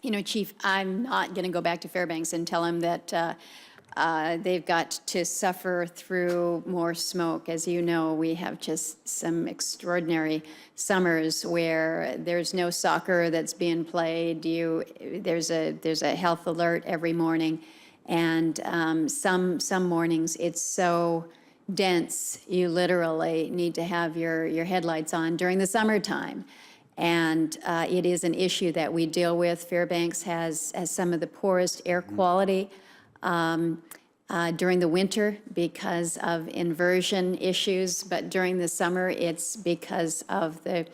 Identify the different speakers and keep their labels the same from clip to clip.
Speaker 1: You know, Chief, I'm not going to go back to Fairbanks and tell them that they've got to suffer through more smoke. As you know, we have just some extraordinary summers where there's no soccer that's being played. There's a health alert every morning, and some mornings it's so dense you literally need to have your headlights on during the summertime. And it is an issue that we deal with. Fairbanks has some of the poorest air quality during the winter because of inversion issues, but during the summer it's because of the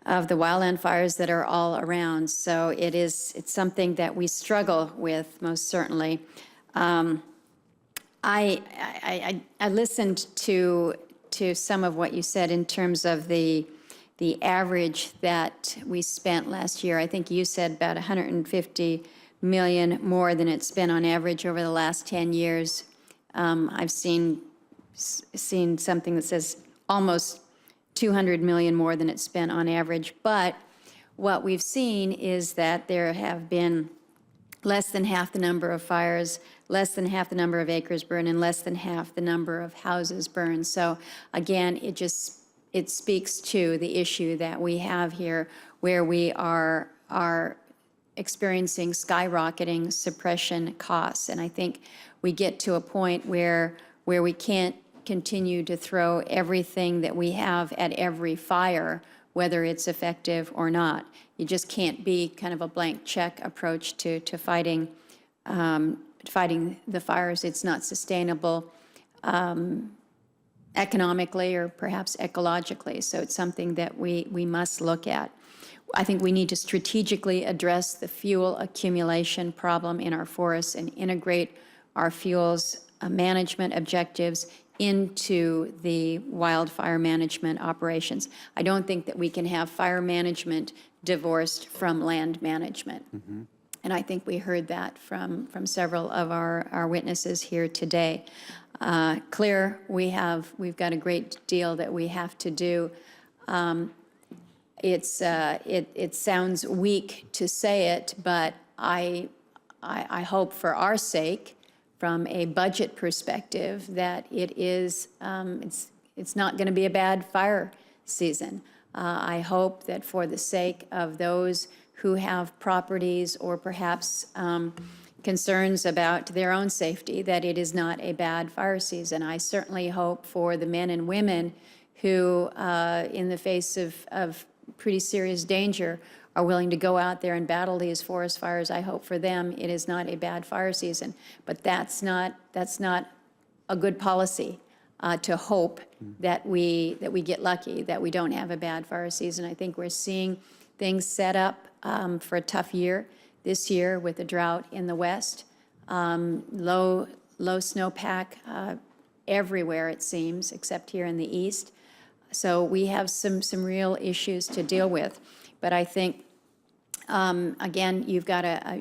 Speaker 1: wildland fires that are all around. So it's something that we struggle with most certainly. I listened to some of what you said in terms of the average that we spent last year. I think you said about 150 million more than it's been on average over the last 10 years. I've seen something that says almost 200 million more than it's spent on average. But what we've seen is that there have been less than half the number of fires, less than half the number of acres burned, and less than half the number of houses burned. So again, it speaks to the issue that we have here, where we are experiencing skyrocketing suppression costs. And I think we get to a point where we can't continue to throw everything that we have at every fire, whether it's effective or not. You just can't be kind of a blank check approach to fighting the fires. It's not sustainable economically or perhaps ecologically. So it's something that we must look at. I think we need to strategically address the fuel accumulation problem in our forests and integrate our fuels management objectives into the wildfire management operations. I don't think that we can have fire management divorced from land management. Mm-hmm. And I think we heard that from several of our witnesses here today. Clear, we've got a great deal that we have to do. It sounds weak to say it, but I hope for our sake, from a budget perspective, that it's not going to be a bad fire season. I hope that for the sake of those who have properties or perhaps concerns about their own safety, that it is not a bad fire season. I certainly hope for the men and women who, in the face of pretty serious danger, are willing to go out there and battle these forest fires. I hope for them it is not a bad fire season. But that's not a good policy to hope that we get lucky, that we don't have a bad fire season. I think we're seeing things set up for a tough year this year with the drought in the west, low snowpack everywhere it seems, except here in the east. So we have some real issues to deal with. But I think again, you've got a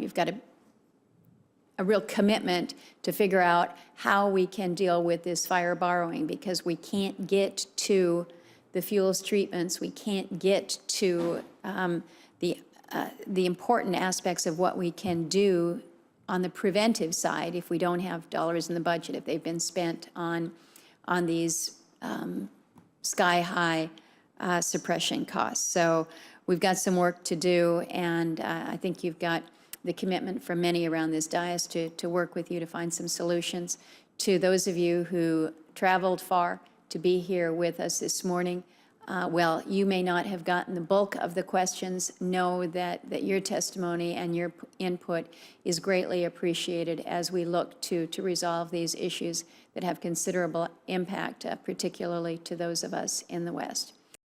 Speaker 1: real commitment to figure out how we can deal with this fire borrowing, because we can't get to the fuels treatments, we can't get to the important aspects of what we can do on the preventive side if we don't have dollars in the budget, if they've been spent on these sky-high suppression costs. So we've got some work to do, and I think you've got the commitment from many around this dais to work with you to find some solutions. To those of you who traveled far to be here with us this morning, well, you may not have gotten the bulk of the questions. Know that your testimony and your input is greatly appreciated as we look to resolve these issues that have considerable impact, particularly to those of us in the West.